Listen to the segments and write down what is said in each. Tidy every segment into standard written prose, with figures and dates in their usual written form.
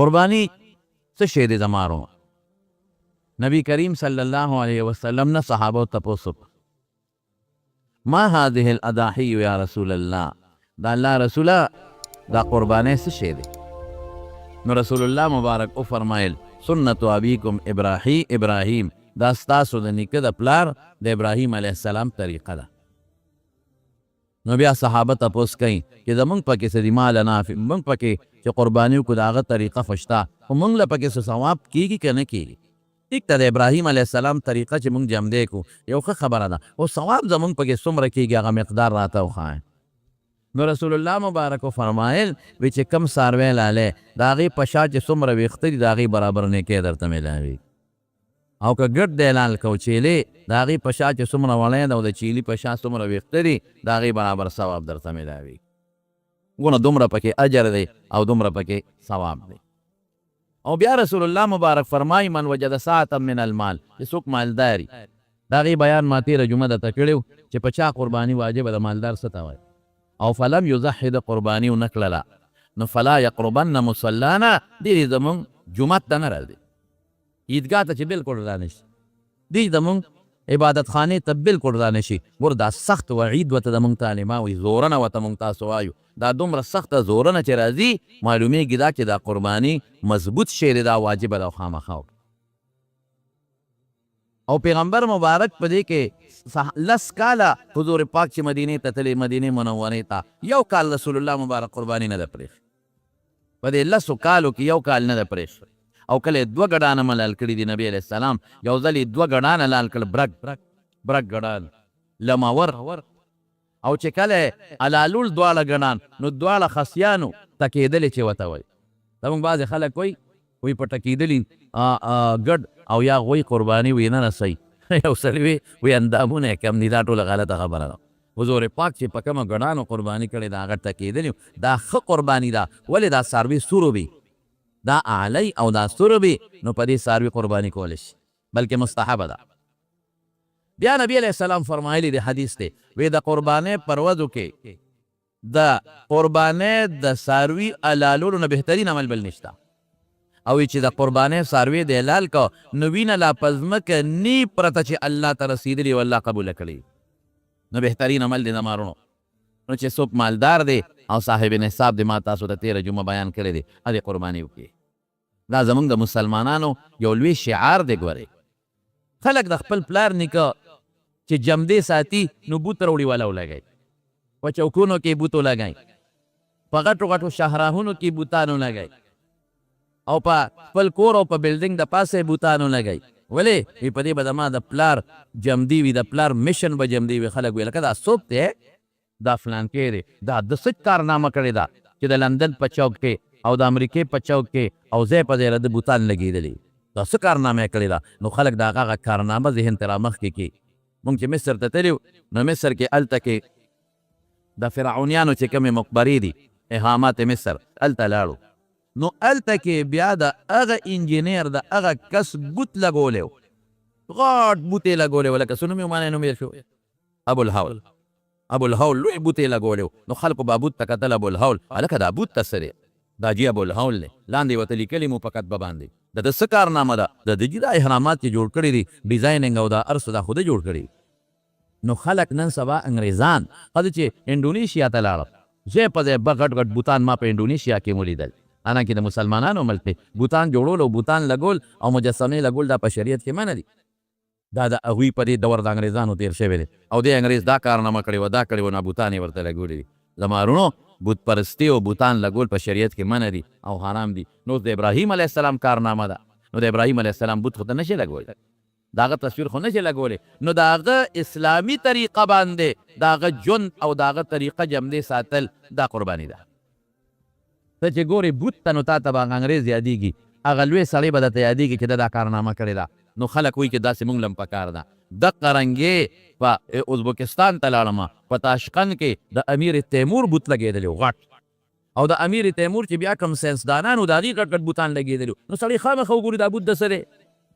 قربانی څه شی دی زمارو نبی کریم صلی الله علیه وسلم نه صحابه تپوسو ما هذه الاضاحی یا رسول الله دا الله رسوله دا قربانی څه شی دی نو رسول الله مبارک او فرمایل سنت ابیکم ابراهیم دا ستاسو د نیکه د پلار د ابراهیم علیه السلام طریقه ده نو بیا صحابه تپوس کوي چې زمونږ پکې څه دي مال نافع موږ پکې چې قرباني وکړو د هغه طریقه خو شته خو موږ له پکې څه ثواب کېږي که نه کېږي ټیک ته د ابراهیم علیه السلام طریقه چې موږ جمدی کړو یو ښه خبره ده خو ثواب زمونږ پکې څومره کېږي هغه مقدار راته وښایه نو رسول الله مبارک فرمایل وی چې کم څاروی لالی د هغې په شا چې څومره ویښته دي د هغې برابر نیکۍ درته میلاوي او که ګډ دی لال کو چیلې د هغې په شا چې څومره وړی ده او د چیلي په شا څومره ویښته دي د هغې برابر ثواب درته میلاوي ګونه دومره پکې اجر دی او دومره پکې ثواب دی او بیا رسول الله مبارک فرمایي من وجد ساعتا من المال چې څوک مالداري د هغې بیان ما تېره جمعه درته کړی چې په چا قرباني واجبه د مالدار څه ته وایي او فلم یضحي د قرباني ونه کړله نو فلا یقربن مصلانا دې زمونږ جومات ته نه راځي عیدګاه ته چې بلکل را نشي دې زمونږ عبادت خانې ته بلکل را نشي ګوره دا سخت وعید ورته زمونږ تعلیمه وایي زورنه ورته مونږ تاسو وایو دا دومره سخته زورنه چې راځي معلومیږي دا چې دا قرباني مضبوط شی دی دا واجبه ده او خامخا او پیغمبر مبارک په دې کې 10 کاله حضور پاک چې مدینې ته تللی مدینې منورې ته یو کال رسول الله مبارک قرباني نه ده پرېښې په دې 10 کالو کې یو کال نه ده پرېښې او کله 2 ګډانه ملال کړي دي نبی علیه السلام یو ځل یې 2 ګډانه لال کړل برګ ګډان لماور او چې کله علالول دواړه ګډان نو دواړه خصیانو تکېدلې چې ورته وایي زموږ بعضې خلک وایي په ټکېدلي ګډ او یا غوی قرباني وي نه رسوي یو سړی وي اندامونه یې کم دي دا ټوله غلطه خبره ده حضور پاک چې په کومه ګډانو قرباني کړې ده هغه ټکېدلي دا ښه قرباني ده ولې دا څاروي سورو وي دا اعلی او دا سورو وي نو په دې څاروي قرباني کولی شي بلکې مستحبه ده بیا نبی علیه السلام فرمایلی دی حدیث دی وی د قربانۍ پر ورځو کې د قربانۍ د څاروي حلالولو نه بهترین عمل بل نشته او چې د قربانۍ څاروي د حلال کو نو وینه لا په ځمکه نی پرته چې الله ته رسېدلي او الله قبوله کړي نو بهترین عمل دی زمارونو نو چې څوک مالدار دی او صاحب نصاب دی ما تاسو ته تېره جمعه بیان کړی دی هغې قرباني وکړي دا زموږ د مسلمانانو یو لوی شعار دی ګورئ خلک د خپل پلار نیکه چې جمدې ساتي نو بوت راوړي والا ولګوي په چوکونو کې بوت ولګوي په غټو غټو شاهراهونو کې بوتان ولګوي او په خپل کور او په بلډینګ د پاسه بوتان ولګوي ولې په دې به زما د پلار جمدي وي د پلار میشن به جمدي وي خلک وي لکه دا څوک دی دا فلانکی دی دا د څه کارنامه کړې ده چې د لندن په چوک کې او د امریکې په چوک کې او ځای په ځای د بوتان لګېدلي دا څه کارنامه یې کړې ده نو خلک د هغه کارنامه ذهن ته رامخکې کړي مونږ چې مصر ته تللي نو مصر کې هلته کې د فرعونیانو چې کومې مقبرې دي اهامات مصر هلته لاړو نو هلته کې بیا د هغه انجینر د هغه کس بوت لګولی غټ بوت یې لګولی و لکه څه نوم یې ومانه نوم یې شو ابوالهول لوی بوت یې لګولی نو خلکو به بوت ته کتل ابوالهول هلکه دا بوت ته څه دی دا جی ابوالهول دی لاندې ورته لیکلي مو په کتبه باندې د څه کارنامه ده د دې دا احرامات چې جوړ کړي دي ډیزایننګ او دا هر څه دا خوده جوړ کړي نو خلک نن سبا انګریزان ښځې چې انډونیشیا ته لاړل ځای په ځای به غټ غټ بوتان ما په انډونیشیا کې ولیدل حالانکې د مسلمانانو ملک دی بوتان جوړول او بوتان لګول او مجسمې لګول دا په شریعت کې منع دي دا د هغوی په دې دور د انګریزانو تېر شوی دی او دې انګریز دا کارنامه کړې وه دا کړې وه نو بوتان یې ورته لګولي دي زمارونو بوت پرستي او بوتان لګول په شریعت کې منع دي او حرام دي نو د ابراهیم علیه السلام کارنامه ده نو د ابراهیم علیه السلام بوت خو ته نشي لګولی د هغه تصویر خو نشي لګولی نو د هغه اسلامي طریقه باندې د هغه ژوند او د هغه طریقه جمدې ساتل دا قرباني ده ته چې ګورې بوت ته نو تا ته به هغه انګریز یادېږي هغه لوی سړی به درته یادېږي چې دا کارنامه کړې ده نو خلک وایي چې داسې مونږ لم پکار ده دقه رنګې په ازبکستان ته لاړم په تاشقند کې د امیر تیمور بوت لګېدلی و غټ او د امیر تیمور چې بیا کوم ساینسدانانو د هغې غټ غټ بوتان لګېدلي نو سړی خامخا وګوري دا بوت د څه دی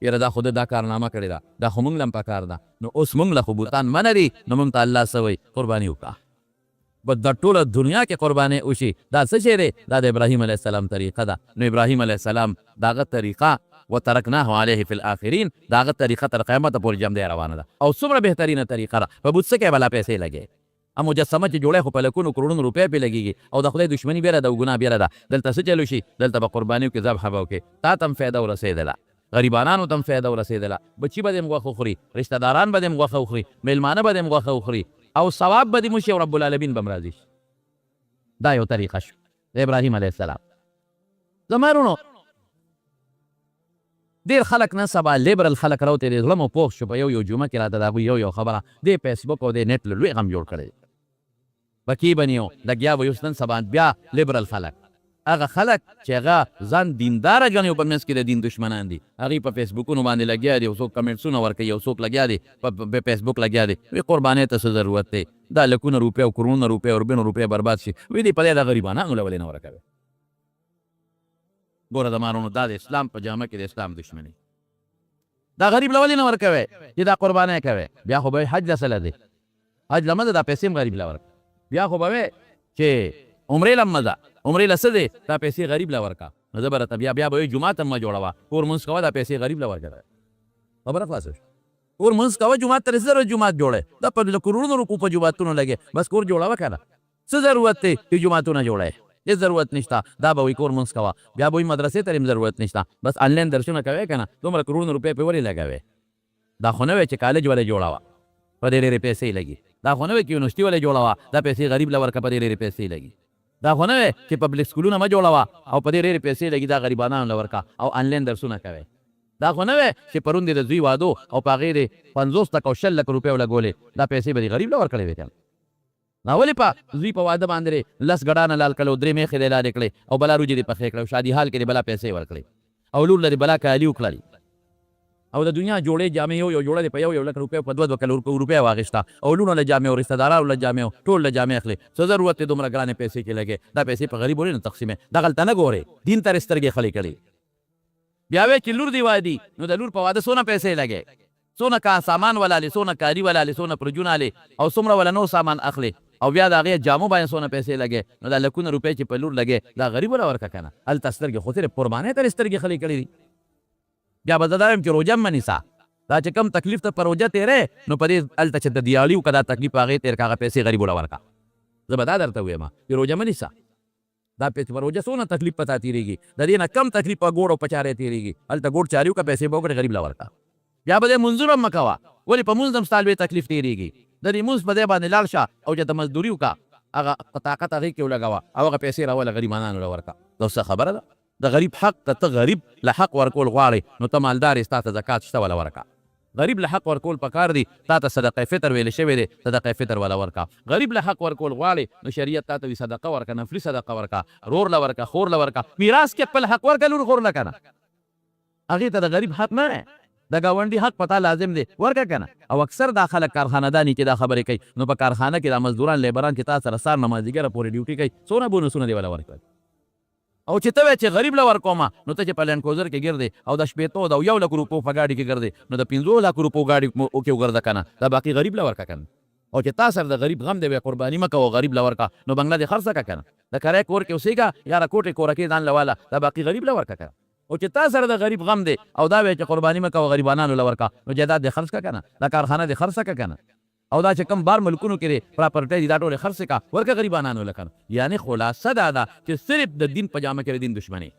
یاره دا خو دا کارنامه کړې ده دا خو مونږ لم پکار ده نو اوس مونږ له خو بوتان منع دي نو مونږ ته الله څه وایي قرباني وکړه په د ټوله دنیا کې قرباني وشي دا څه شی دی دا د ابراهیم علیه السلام طریقه ده نو ابراهیم علیه السلام دغه طریقه وترکناه علیه فی الاخرین دغه طریقه تر قیامته پورې جمع دی روانه ده او څومره بهترینه طریقه ده په بت څه کې بلا پیسې لګي ا مجسمه چې جوړه خو په لکونو کروڑونو روپۍ پې لګېږي او د خدای دشمني بیره ده او ګناه بیره ده دلته څه چلو شي دلته به قربانیو کې ذبحه به وکړې تا ته هم فایده ورسېدله غریبانانو ته هم فایده ورسېدله بچي به دې هم غوښه وخوري رشته داران به دې هم غوښه وخوري میلمانه به دې هم غوښه وخوري او ثواب به دې موشي او رب العالمین به هم راضي شي دا یو طریقه شو د ابراهیم علیه السلام زما وروڼو ډېر خلک نن سبا لیبرل خلک راوتې دي زړه مو پوخ شو په یو جمعه کې راته د هغوی یو خبره دې فیسبوک او دې نیټ له لوی غم جوړ کړی پکې به نیو لګیا به یو نن سبا بیا لیبرل خلک هغه خلک چې هغه ځان دینداره ګڼي او په منځ کې د دین دشمنان دي هغوی په فیسبوکونو باندې لګیا دي یو څوک کمنټسونه ورکوي یو څوک لګیا دی په فیسبوک لګیا دی وی قربانۍ ته څه ضرورت دی دا لکونه روپۍ او کرونونه روپۍ او ربینو روپۍ برباد شي وی دی په دې د غریبانانو له ولې نه ورکوي ګوره زما وروڼو دا د اسلام په جامه کې د اسلام دشمني دا غریب له ولې نه ورکوي چې دا قربانۍ کوي بیا خو به حج لسله دی حج لمه ده دا پیسې هم غریب له ورکوي بیا خو به وی چې عمرې لمه ده عمرې له څه دی دا پیسې غریب له ورکه نو زه به راته بیا به وایي جومات هم مه جوړوه کور مونځ کوه دا پیسې غریب له ورکه خبره خلاصه شوه کور مونځ کوه جومات ته رسېدل جومات جوړی دا په کروڑونو روپو په جوماتونو لګې بس کور جوړوه که نه څه ضرورت دی چې جوماتونه جوړی هېڅ ضرورت نشته دا به وایي کور مونځ کوه بیا به وایي مدرسې ته هم ضرورت نشته بس آنلاین درسونه کوې که نه دومره کروڑونه روپۍ پې ولې لګوې دا خو نه وی چې کالج ولې جوړوه په دې ډېرې پیسې لګي دا خو نه وی چې یونیورسټي ولې جوړوه دا پیسې غریب له ورکه په دې ډېرې پیسې لګي دا خو نه وی چې پبلک سکولونه مه جوړوه او په دې ډېرې پیسې لګي دا غریبانانو له ورکه او آنلاین درسونه کوئ دا خو نه وی چې پرون دې د زوی واده او په هغې دې 50 لک او 100 لک روپۍ ولګولې دا پیسې به دې غریب له ورکړې وې نا ولې په زوی په واده باندې لس ګډانه لال کړې او 3 میخې دې لالې کړې او بلا روجې دې پخې کړې او شادي حال کې دې بلا پیسې ورکړې او لور لري بلا کالي وکړلې او د دنیا جوړې جامې یو جوړه دې په یو لک روپۍ په 2 روپۍ واغېسته او لورونه له جامې او رشته دارانو له جامې ټول له جامې اخلي څه ضرورت دی دومره ګرانې پیسې کې لګې دا پیسې په غریب ولې نه تقسیمې دغلته نه ګورې دین ته سترګې خلې کړي بیا وی چې لور دی وادي نو د لور په واده څونه پیسې لګې څونه کا سامان ولالې څونه کاري ولالې څونه پرجونه لې او څومره ولا نو سامان اخلي او بیا د هغې جامو باندې څونه پیسې لګې نو دا لکونه روپۍ چې په لور لګې دا غریب وله ورکه که نه هلته سترګې خو صرف قربانۍ ته سترګې خلې کړي دي بیا به زه دا یم چې روژه هم ونیسه دا چې کم تکلیف ته په روژه تېری نو په دې هلته چې د دیالي وکړه دا تکلیف په هغې تېر که هغه پیسې غریب وله ورکه زه به دا درته ویم چې روژه مه نیسه دا په روژه څونه تکلیف په تا تېرېږي د دې نه کم تکلیف په ګوړ او په چارې تېرېږي هلته ګوړ چارې وکړه پیسې به وکړې غریب له ورکه بیا به دې مونځونه هم مه کوه ولې په مونځ هم ستا لوی تکلیف تېرېږي د دې مونځ په دې باندې لاړ شه او چې ته مزدوري وکړه هغه طاقت هغې کې ولګوه او هغه پیسې راوله غریبانانو له ورکه دا څه خبره ده د غریب حق ته غریب له حق ورکول غواړې نو ته مالدار یې ستا ته زکات شته وله ورکه غریب له حق ورکول پکار دی تا ته صدقه فطر ویل شوی دی صدقه فطر ولا ورکا غریب له حق ورکول غواړي نو شریعت تا ته وی صدقه ورکا نفلی صدقه ورکا رور له ورکا خور له ورکا میراث کې خپل حق ورکا لور خور نه کنه هغه ته د غریب حق نه د گاونډي حق پتا لازم دی ورکا کنه او اکثر داخله کارخانه دانی کې دا خبرې کوي نو په کارخانه کې د مزدوران لیبران چې تاسو سره سار نمازګر پورې ډیوټي کوي څونه بونسونه دی ولا ورکا او چې ته وې چې غریب له ورکومه نو ته چې په لینډ کروزر کې ګرځې او د شپېتو د 1 لک روپو په ګاډي کې ګرځې نو د 15 لک روپو ګاډي کې وګرځه کنه دا باقي غریب له ورکا کنه او چې تاسو د غریب غم دی قرباني مکه او غریب له ورکا نو بنگله دې خرڅه کنه د کرای کور کې اوسېګا یا را کوټه کور کې ځان لواله دا باقي غریب له ورکا کنه او چې تاسو د غریب غم دی او دا وې چې قرباني مکه او غریبانو له ورکا نو جیداد دې خرڅ کنه دا کارخانه دې خرڅه کنه او دا چې کم بار ملکونو کې پراپرټي دا ټول خرڅ کا ورکه غریبانو لکه یعنی خلاصه دا چې صرف د دین پجامه کې دین دشمنی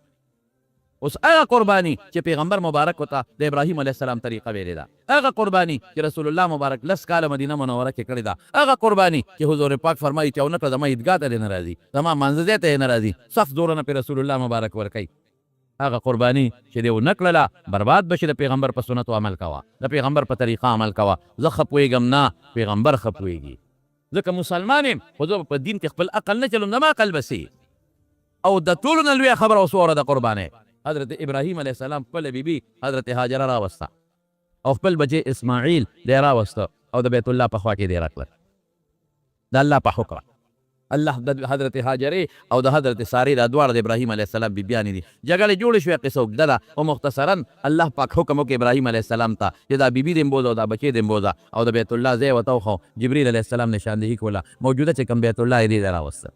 اوس هغه قرباني چې پیغمبر مبارک وته د ابراهیم علیه السلام طریقه ویلې ده هغه قرباني چې رسول الله مبارک 10 کاله مدینه منوره کې کړې ده هغه قرباني چې حضور پاک فرمایي چې اونکه زما عیدګاه ته نه راځي زما منځ ته نه راځي صف دورنه په رسول الله مبارک ورکي هغه قرباني چې دی نکړله برباد بشي د پیغمبر په سنت عمل کوا د پیغمبر په طریقه عمل کوا زه خپويګم نه پیغمبر خپويږي ځکه مسلمان یم خو زه په دین کې خپل عقل نه چلم زما عقل بسي او د ټولو نه لویه خبره وسوره د قرباني حضرت ابراهیم علیه السلام خپل بیبي حضرت هاجره راوسته او خپل بچی اسماعیل دی راوسته او د بیت الله په خوا کې دی راکړه د الله په حکم الله د حضرت هاجرې او د حضرت سارې دا دواړه د ابراهیم علیه السلام بیبیانې دي. جګړې جوړې شوې، قصه اوږده ده او مختصرا الله پاک حکم وکړ ابراهیم علیه السلام ته چې دا بیبي دې بوځه او دا بچې دې بوځه او د بیت الله ځای ورته وښو. جبریل علیه السلام نشاندهي کوله، موجوده چې کوم بیت الله یې دې ته راوسته.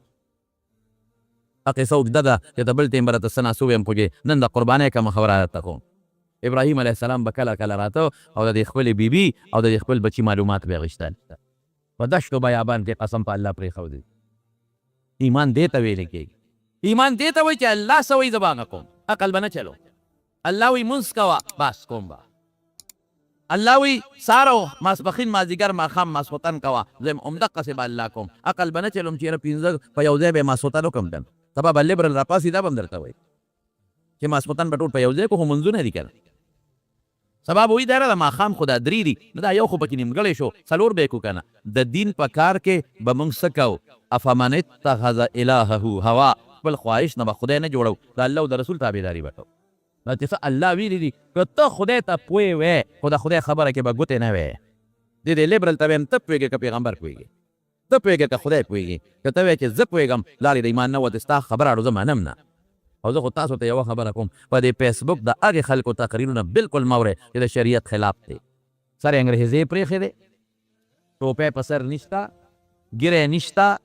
قصه اوږده ده چې ته بل ټیم به راته څه ناسو ویم، خو چې نن د قربانۍ کومه خبره درته کوم. ابراهیم علیه السلام به کله کله راته او د دې خپلې بیبي او د دې خپل بچي معلومات به یې غوښتل. په دشتو بیابان کې قسم په الله پرېښودی. ایمان دې ته ویل کېږي، ایمان دې ته وایي چې الله څه وایي زه به هغه کوم، عقل به نه چلو. الله وایي مونځ کوه، بس کوم به. الله وایي سهار او ماسپښین مازدیګر ماښام ماسخوتن کوه، زه هم همدقسې به الله کوم. عقل به نه چلوم چې یاره پنځه په یو ځای به یې ماسخوتن وکړم کنه. سبا به لیبرل راپاسي دا به هم درته وایي چې ماسخوتن به ټول په یو ځای کړو، خو مونځونه دي که نه. سبا به وایي دا یاره د ماښام خو دا درې دي، نو دا یو خو پکې نیمګړی شو، څلور به یې کړو که نه. د دین په کار کې به مونږ څه کوو؟ افمن اتخذ الهه هوا، خپل خواهش نه به خدای نه جوړو، د الله او د رسول تابعداري به کوو. دا چې څه الله ویلي دي، که ته خدای ته پوه وې خو د خدای خبره کې به ګوتې نه وې. دې لیبرل ته ویم ته پوهېږې که پیغمبر پوهېږي، ته پوهېږې که خدای پوهېږي. که ته وایې چې زه پوهېږم لارې د ایمان نه وته ستا خبره اړو زه منم نه. او زه خو تاسو ته یوه خبره کوم، په دې فیسبوک د هغې خلکو تقریرونه بالکل مه اورئ چې د شریعت خلاف دی. سر یې انګریزۍ پرېښې دی، ټوپی په سر نشته، ګیری نشته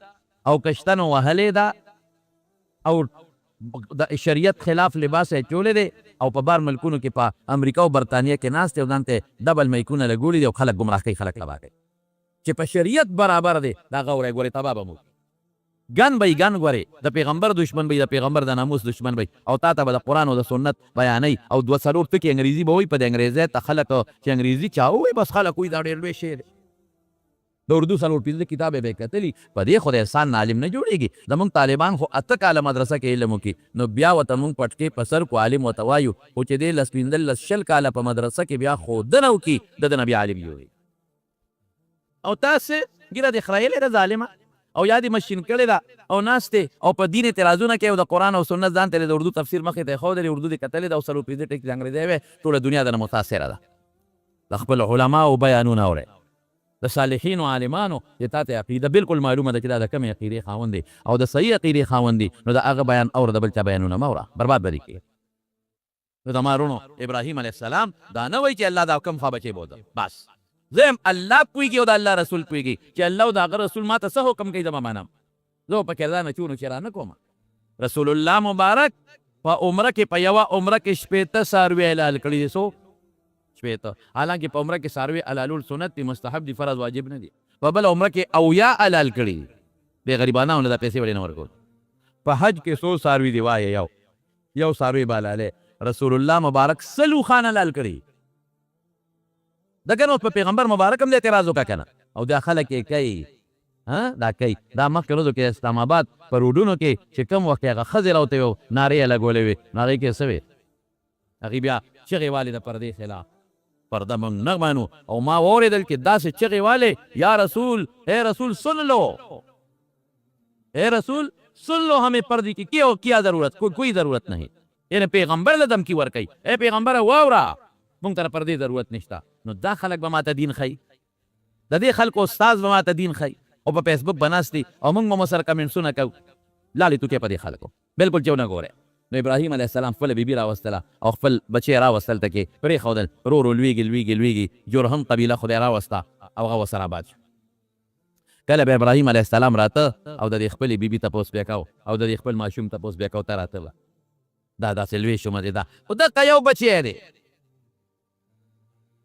او کشتنو وهلې ده او د شریعت خلاف لباس یې چولی دی او په بار ملکونو کې په امریکا او برطانیه کې ناست دی او ځان ته ډبل میکونه لګولي دي او خلک ګمراه کوي، خلک تباه کوي. چې په شریعت برابر دی دا غوری ګورې تباه به مو ګن به یې ګن ګورې، د پیغمبر دشمن به د پیغمبر د ناموس دشمن به او تا ته به د قرآن او د سنت بیانوي او دوه څلور ټکي انګریزي به وایي. په د انګریزۍ ته خلک چې انګریزي چا ووایي بس خلک وایي دا ډېر لوی شی دی. د اردو څلور پنځه کتابې به یې کتلي، په دې خو د احسان نه عالم نه جوړېږي. زمونږ طالبان خو 8 کاله مدرسه کې علم وکړي، نو بیا ورته مونږ پټکې په سر کو عالم ورته وایو، خو چې دی 10 15 20 کاله په مدرسه کې بیا ښودنه وکړي د ده نه بیا عالم جوړېږي. او تاسې ګیره دې خرایلې ده ظالمه او یا دې مشین کړې ده او ناستې او په دین اعتراضونه کوي او د قرآن او سنت ځان ته د اردو تفسیر مخې ته یې ښودلې، اردو دې کتلې ده او څلور پنځه ټکي د انګریزۍ وې، ټوله دنیا د نه متاثره ده. د خپل علماو بیانونه اورئ، د صالحینو عالمانو چې تا ته عقیده بالکل معلومه ده چې دا د کومې عقیدې خاوند دی او د صحیح عقیدې خاوند دی، نو د هغه بیان اوره، د بل چا بیانونه مه اوره، برباد به دې کړي. نو د مارونو ابراهیم علیه السلام دا نه وایي چې الله دا کوم خوا بچې بوځه، بس زه هم الله پوهېږي او د الله رسول پوهېږي چې الله او د هغه رسول ما ته څه حکم کوي زه به منم. زه په کې دا نه چونو چې را نه کوم. رسول الله مبارک په عمره کې په یوه عمره کې 15 څاروي حلال کړي دي. څو 15. حالانکه په عمره کې څاروي حلالول سنت دي، مستحب دي، فرض واجب نه دي. په بل عمره کې اویا حلال کړي بې غریبانو له پیسې ولې نه ورکول. په حج کې 100 څاروي دي، وایه یو څاروي به حلالی. رسول الله مبارک 100 خان حلال کړي. دغه نو په پیغمبر مبارک هم د اعتراض وکړه کنه او دا خلک یې کوي، دا کوي. دا مخکې ورځو کې اسلام آباد په روډونو کې چې کوم وخت هغه ښځې راوتې وو نارې یې لګولې وې، نو هغې کې څه وې، هغې بیا چغې والې د پردې خلاف. پرده موږ نه مانو او ما واورېدل چې داسې چغې والې، یا رسول اے رسول سن لو، اے رسول سن لو، ہمیں پردے کی کیا ضرورت، کوئی ضرورت نہیں. یعنی پیغمبر له دمکی ورکوي، اے پیغمبره واوره مونږ ته پردې ضرورت نشته. نو دا خلک به ماته دین ښیي، د دې خلکو استاذ به ماته دین ښیي او په فیسبوک به ناست دي او موږ به ورسره کمنټسونه کوو. لالې توکې په دې خلکو بالکل چې ونه ګورئ. نو ابراهیم علیه السلام خپله بیبي راوستله او خپل بچی یې راوستل ته کې پرېښودل. ورو ورو لویږي جرهم قبیله خو دې راوسته او هغه ورسره آباد شو. کله به ابراهیم علیه السلام راته او د دې خپلې بیبي تپوس بیا کو او د دې خپل ماشوم تپوس بیا کو، ته راته وه دا داسې لوی شو مزې ده. خو دقه یو بچی دی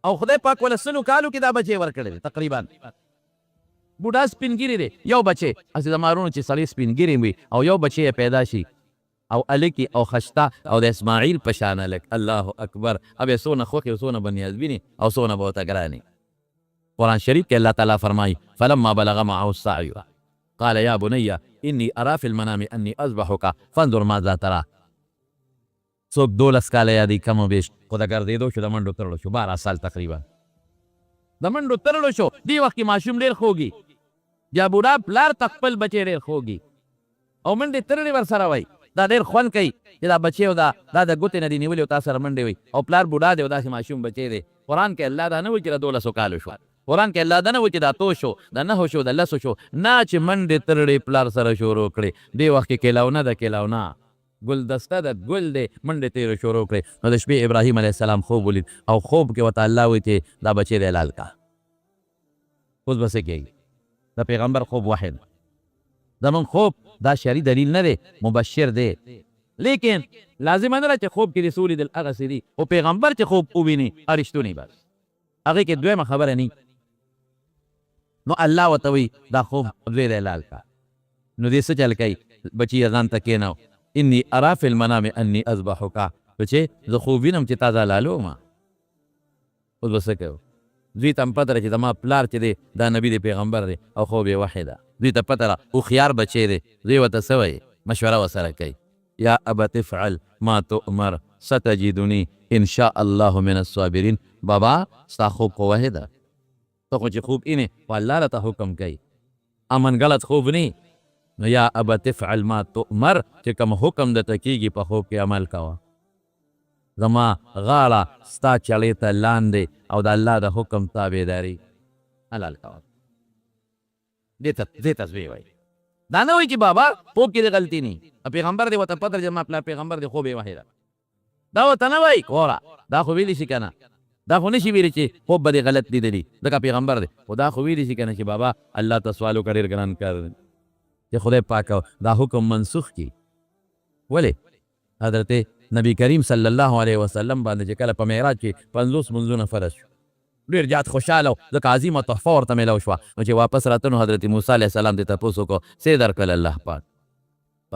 او خدای پاک وله 100 کالو کې دا بچی ورکړی دی تقریبا. بوډا سپینګیري دی، یو بچی هسې د مارونو چې سړی سپینګیري وي او یو بچی یې پیدا شي او الکی او خشته او د اسماعیل په شان الک. الله اکبر. اب یې څونه خوښ او څونه به نیازبینې او څونه به ورته ګرانې. قرآن شریف کې الله تعالی فرمایي فلما بلغ معه السعی قال یا بنی انی ارا فی المنام انی اذبحک فانظر ماذا ترى. څوک 12 کاله یا دی کم و بیش، خو د ګرځېدو شو، د منډو ترلو شو، 12 سال تقریبا د منډو ترلو شو. دې وخت کې ماشوم ډېر خوږي، یا بوډا پلار ته خپل بچی ډېر خوږي او منډې ترلې ورسره وایي. دا ډېر خوند کوي چې دا بچی او دا د ګوتې نه دي نیولې او تا سره منډې وي او پلار بوډا دی او داسې ماشوم بچی دی. قرآن کې الله دا نه وایي چې د 1200 کالو شو، قرآن کې الله دا نه وایي چې دا تو شو دا 9 شو دا 10 شو نه چې منډې ترړې پلار سره شروع کړې دې وخت کې کیلاونه ده کیلاونه ګلدسته ده ګل دی منډې تېرې شروع کړې نو د شپې ابراهیم علیه السلام خوب ولید او خوب کې ورته الله وایي چې دا بچی دی حلال کا اوس به څه کېږي د پیغمبر خوب واحد زمونږ خوب دا شرعي دلیل نه دی مبشر دی لیکن لازم نه ده چې خوب کې دې څه ولیدل هغسې دي خو پیغمبر چې خوب وویني رښتونی بس هغې کې دویمه خبره نه نو الله ورته وایي دا خوب دوی دی حلال کا نو دې څه چل کوي بچي ځان ته کېناو انی ارا فی المنام انی اذبحک بچې زه خوب وینم چې تا دا حلالوم اوس به څه کوو دوی ته هم پته ده چې زما پلار چې دی دا نبي دی پیغمبر دی او خوب یې وحی ده دوی ته پته ده هوښیار بچی دی دوی ورته څه وایي مشوره ورسره کوي یا ابت افعل ما تؤمر ستجدنی ان شاء الله من الصابرین بابا ستا خوب خو وحی ده ته خو چې خوب اینې خو الله راته حکم کوي امن غلط خوب نه نو یا ابت افعل ما تؤمر چې کوم حکم درته کېږي په خوب کې عمل کوه زما غاړه ستا چړې ته لاندې او د الله د حکم تابعداري حلال کوه دې ته زوی وایي دا نه وایي چې بابا خوب کې د غلطي نه پیغمبر دی ورته پته زما پلار پیغمبر دی خوب یې وحی ده دا ورته نه وایي ګوره دا خو ویلی شي که نه دا خو نشي ویلی چې خوب به دې غلط لیدلي ځکه پیغمبر دی خو دا خو ویلی شي که نه چې بابا الله ته سوال وکړه ډېر ګران کار دی چې خدای پاک دا حکم منسوخ کی ولې حضرت نبی کریم صلی الله علیه وسلم باندې چې کله په معراج کې 50 منځونه فرض شو ډېر زیات خوشحاله ځکه عظیمه تحفه ورته میلاو شوه نو چې واپس راته نو حضرت موسی علیه السلام دې تپوس وکړو څه درکړل الله پاک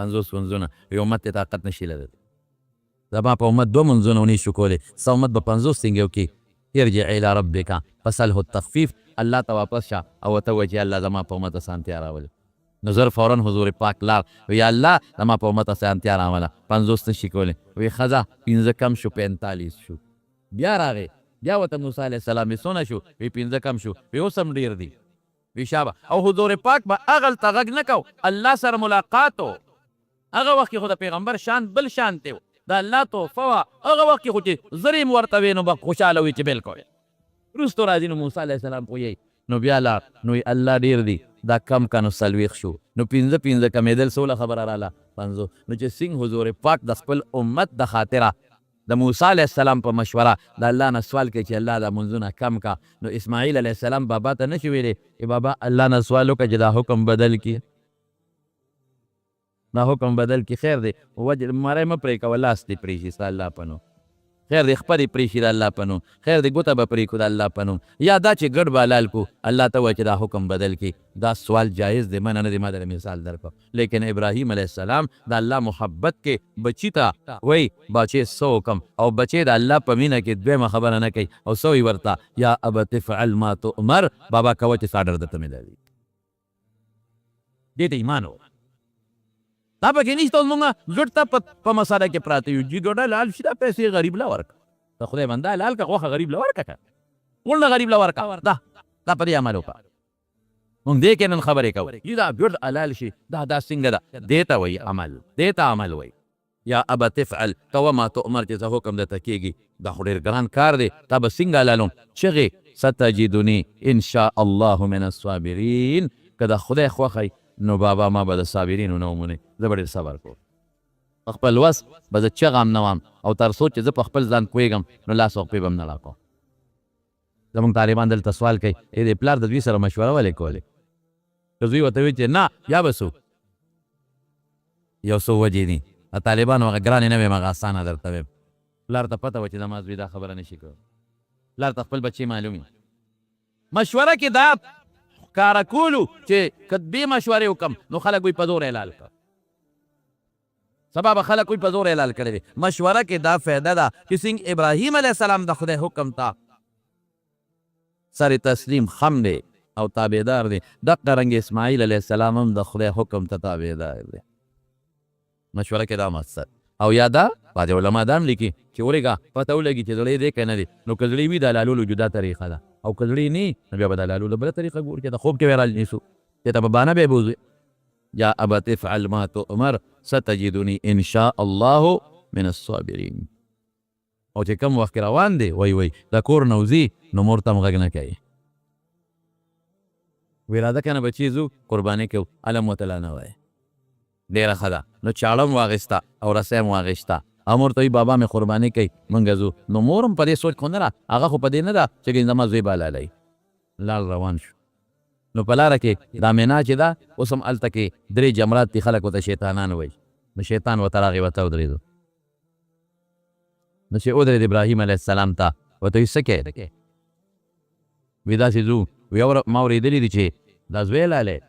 50 منځونه یو امت ته طاقت نشي لرلی زما په امت 2 منځونه ونشو کولی څه امت به 50 څنګه وکړي ارجع الی ربک فسله التخفیف الله ته واپس شه او ته وایي چې الله زما په امت اسانتیا راولي نظر فوراً حضور پاک لار وی الله زما په امت اسانتیا راوله 50 نشي کولی وی ښځه 15 کم شو 45 شو بیا راغی بیا ورته موسی علیه السلام وی څونه شو وی 15 کم شو وی اوس هم ډېر دي وی شابه او حضور پاک به هغلته غږ نه کو الله سره ملاقات و هغه وخت کې خو د پیغمبر شان بل شان دی د الله تحفه وه هغه وخت کې خو چې زر یې ورته وی نو به خوشحاله وي چې بالکل وروستو راځي نو موسی علیه السلام پوهیږي نو بیا لاړ نو الله ډېر دی دا کم که نو 40 شو نو 15 کمېدل سوله خبره راله 50 نو چې څنګه حضور پاک د خپل امت د خاطره د موسی علیه السلام په مشوره د الله نه سوال کوي چې الله دا منځونه کم کا نو اسماعیل علیه السلام بابا ته نشي ویلی چې بابا الله نه سوال وکړه چې دا حکم بدل کړي دا حکم بدل کړي خیر دی وجه مری مه پرې کوه لاس دې پرې شي ستا الله په نوم خیر دی خپه دې پرې شي د الله په نوم خیر دی ګوته به پرې کړو د الله په نوم یا دا چې ګډ به حلال کړو الله ته وایي چې دا حکم بدل کړي دا سوال جایز دی منه نه دی ما دله مثال درکړو لیکن ابراهیم علیه السلام د الله محبت کې بچي ته وایي بچې څه حکم او بچې د الله په مینه کې دویمه خبره نه کوي او څه وایي ورته یا ابت افعل ما تؤمر بابا کوه چې ستا ډر درته میلاوي دې ته ایمان و دا پکې نشته اوس مونږ زړه ته په مساله کې پراته یو چې ګوډه حلال شي دا پیسې غریب له ورکړه د خدای بنده حلال که غوښه غریب له ورکړه که ټول نه غریب له ورکړه دا په دې عمل وکړه مونږ دې کې نن خبرې کوو چې دا ګډ حلال شي دا څنګه ده دې ته وایي عمل دې ته عمل وایي یا ابت افعل کوه ما تؤمر چې څه حکم درته کېږي دا خو ډېر ګران کار دی تا به څنګه حلالوم چغې ستجدني ان شاء الله من الصابرین که د خدای خوښی نو بابا ما به د صابرینو نه ومونې زه به ډېر صبر کوم په خپل وس به زه چغه هم نه وم او تر څو چې زه په خپل ځان پوهېږم نو لاس وقفې به هم نه راکوم زمونږ طالبان دلته سوال کوي د پلار د دوی سره مشوره ولې کولې که دوی ورته وایي چې نه یا به څو یو څو وجې دي د طالبانو هغه ګرانې نه ویم هغه اسانه درته ویم پلار ته پته وه چې زما زوی دا خبره نشي کولی پلار ته خپل بچې معلوم مشوره کې دا کاره کولو چې که بې مشورې وکړم نو خلک وایي په زور حلال کړه سبا به خلک وایي په زور حلال کړی دی مشوره کې دا فایده ده چې څنګه ابراهیم علیه السلام د خدای حکم ته سر تسلیم خم دی او تابعدار دی دقه رنګ اسماعیل علیه السلام هم د خدای حکم ته تابعدار دی مشوره کې دا مقصد او یا دا بعضې علما دا هم لیکي چې ورېږه پته ولګي چې زړی دی که نه دی نو که زړی وي د حلالولو جدا طریقه ده او که زړی نه نو بیا به د حلالولو بله طریقه ګوري چې د خوب کې ویرال نیسو چې ته به بانه بیا بوځي یا ابت افعل ما تؤمر ستجدني ان شاء الله من الصابرین او چې کم وخت روان دی وای د کور نه وځي نو مور ته هم غږ نه کوي وی راځه کنه بچي ځو قرباني کوو علم ورته لا نه وایي ډېره ښه ده نو چاړه م واخېسته او رسۍ م واخېسته او مور ته وایي بابا مې قرباني کوي مونږ ځو نو مور هم په دې سوچ خو نه ده هغه خو په دې نه ده چې زما زوی به حلالوي لاړ روان شو نو په لاره کې دا مینا چې ده اوس هم هلته کې درې جمرات دي خلک ورته شیطانان وایي نو شیطان ورته راغی ورته ودرېدو نو چې ودرېد ابراهیم علیه السلام ته ورته وایي څه کوې وی داسې ځو وی ما اورېدلي دي چې دا زوی حلالوي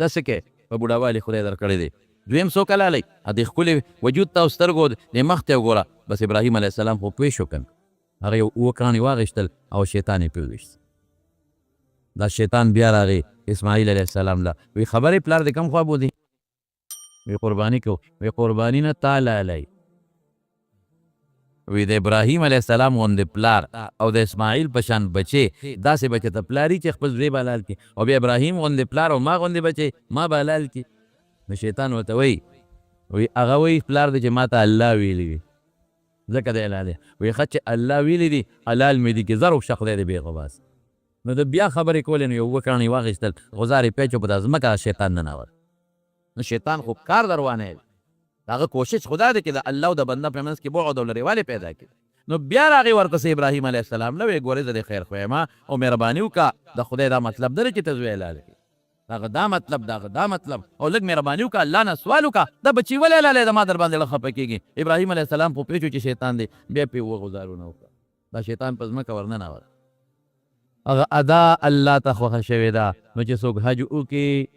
دا څه کوې په بوډاوالي خدای درکړی دی دویم څوک حلالوي د ښکلي وجود ته او سترګو د مخ ته وګوره بس ابراهیم علیه السلام خو پوه شو که هغه یو اووه کاڼي واخېستل او شیطان یې پرېویست دا شیطان بیا راغی اسماعیل علیه السلام له وی خبرې پلار د کم خوا بودي وی قرباني کو وی قرباني نه تا حلالوي وی د ابراهیم علیه السلام غوندې پلار او د اسماعیل په شان بچې داسې بچې ته پلاري چې خپل زوی به حلال کړي او بیا ابراهیم غوندې پلار او ما غوندې بچې ما به حلال کړي نو شیطان ورته وایي وی هغه وایي پلار دی چې ما ته الله ویلي وي ځکه دی حلال وی ښه چې الله ویلي دي حلال مې دي کې زر وشه خدای دې بېغه باس نو د بیا خبرې کولې نو یو اووه کاڼي واخېستل غوزار یې پیچو په دا ځمکه شیطان ننوت نو شیطان خو کار در وانه هغه کوشش خدا دی چې د الله او د بنده په منځ کې بعد او لرېوالی پیدا کړي نو بیا راغی ورپسې ابراهیم علیه السلام له ویې ګورې زه دې خیر خو یم او مهرباني وکړه د خدای دا مطلب نه دی چې ته زوی حلال کړي هغه دا مطلب دا مطلب او لږ مهرباني وکړه الله نه سوال وکړه دا بچي ولې حلالوې د ما در باندې خفه کېږي ابراهیم علیه السلام خو پوه شو چې شیطان دی بیا پرې اووه غوزارونه وکړه دا شیطان په ځمکه ورننوت هغه ادا الله ته خوښه شوې ده نو چې څوک حج وکړي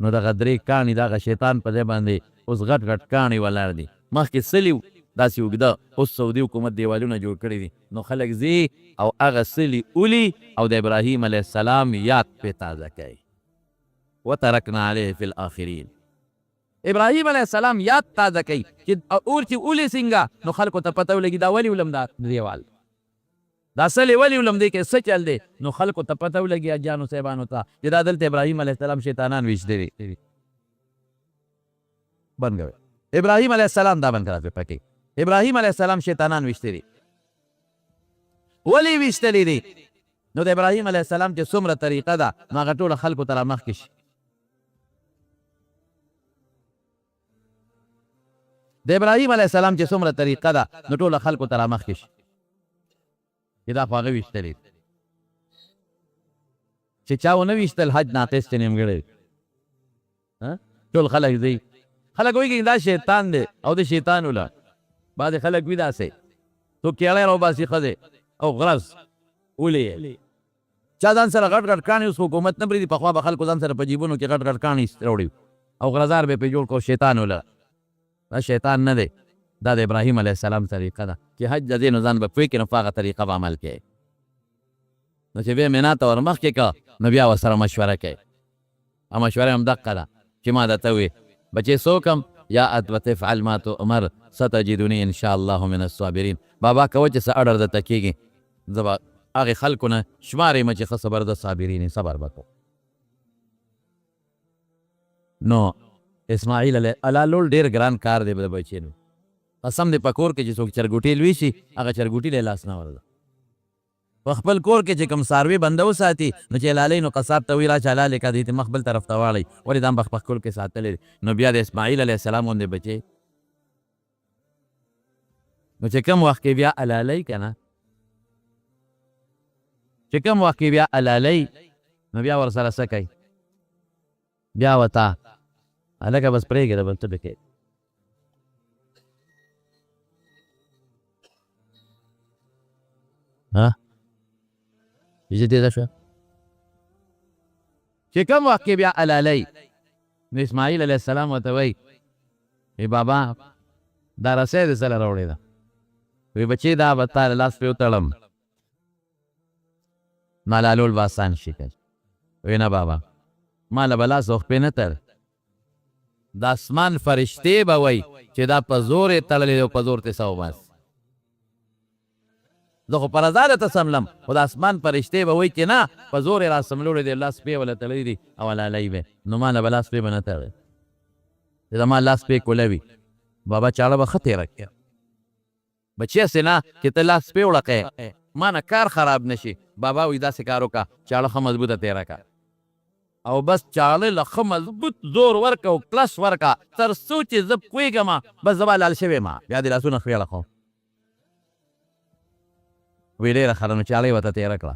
نو دغه درې کاڼي دغه شیطان په ځای باندې اوس غټ غټ کاڼي ولاړ دي مخکې سلي و داسې اوږده اوس سعودي حکومت دیوالونه جوړ کړي دي نو خلک ځي او هغه سلي اولي او د ابراهیم علیه السلام یاد پې تازه کوي وترکنا علیه فی الاخرین ابراهیم علیه السلام یاد تازه کوي چې اور چې اولي څنګه نو خلکو ته پته ولګي دا ولې ولم دا دیوال دا سلې ولې ولم دی کې څه چل دی نو خلکو ته پته ولګي اجانو صاحبانو ته چې دا دلته ابراهیم علیه السلام شیطانان ویشتې دي بند کوي ابراهیم علیه السلام دا بند کړه پکې ابراهیم علیه السلام شیطانان ویشتې دي ولې ویشتلي دي نو د ابراهیم علیه السلام چې څومره طریقه ده نو هغه ټوله خلکو ته رامخکې شي د ابراهیم علیه السلام چې څومره طریقه ده نو ټوله خلکو ته رامخکې شي چې دا خو هغه ویشتلي چې چا ونه ویشتل حج ناقص چې نیمګړی ټول خلک ځي خلک وایي دا شیطان دی او د شیطان وله بعضې خلک وي داسې څوک کیړی راوباسي ښځې او غرض ولې چا ځان سره غټ غټ کاڼي اوس حکومت نه پرېږدي پخوا به خلکو ځان سره په جیبونو کې غټ غټ کاڼي راوړي او غرضار به یې پرې جوړ کړو شیطان وله دا شیطان نه دی دا د ابراهیم علیه السلام طریقه ده چې حج د دې نو ځان به پوه کړي نو په هغه طریقه به عمل کوي نو چې بیا مینا ته ور مخکې که نو بیا ورسره مشوره کوي او مشوره هم دقه ده چې ما درته ووې بچې څوک هم یا ادوت افعل ما تؤمر ستجدني ان شاء الله من الصابرین بابا کوه چې څه اډر درته کېږي زه به هغې خلکو نه شمار یم چې ښه زبردست صابرین صبر به کوم نو اسماعیل علیه لول ډېر ګران کار دی د بچینو قسم دی په کور کې چې څوک چرګوټي لوي شي هغه چرګوټي له لاس نه ورده په خپل کور کې چې کوم څاروي بنده وساتي نو چې حلالوي نو قصاب ته وایي راشه حلالې کړه دې مخ بل طرف ته واړئ ولې دا هم په خپل کور کې ساتلی دی نو بیا د اسماعیل علیه السلام غوندې بچې نو چې کوم وخت کې بیا حلالوي که نه چې کوم وخت کې بیا حلالوي نو بیا ورسره څه کوي بیا ورته هلکه بس پرېږده بل څه به کوې چې تېزه شوه چې کوم وخت کې بیا حلالوي نو اسماعیل علیه السلام ورته وایي ای بابا دا رسۍ دې سره راوړې ده وی بچې دا به تا له لاس پرې وتړم نو حلالول به اسان شي که وی نه بابا ما له به لاس وخت پرې نه تړ د اسمان فرشتې به وایي چې دا په زور یې تړلې دی او په زور تې څه وباسي زه خو په رضا درته سملم خو د اسمان فرشتې به وایي چې نه په زور یې را سملوړی دی لاس پې وله تړلی دي او حلالوي به نو ما له به لاس پې به نه تړی چې زما لاس پې کوله وي بابا چاړه به ښه تېره کړې بچی هسې نه چې ته لاس پې وړه کوې ما نه کار خراب نشي. بابا وی داسې کار وکړه چاړه ښه مضبوطه تېره کړه او بس چاړه له ښه مضبوط زور ورکړه او کلس ورکړه تر څو چې زه پوهېږم بس زه به لال شوی یم بیا دې لاسونه خېړه خو وی ډېره ښه ده نو چاړه یې ورته تېره کړه.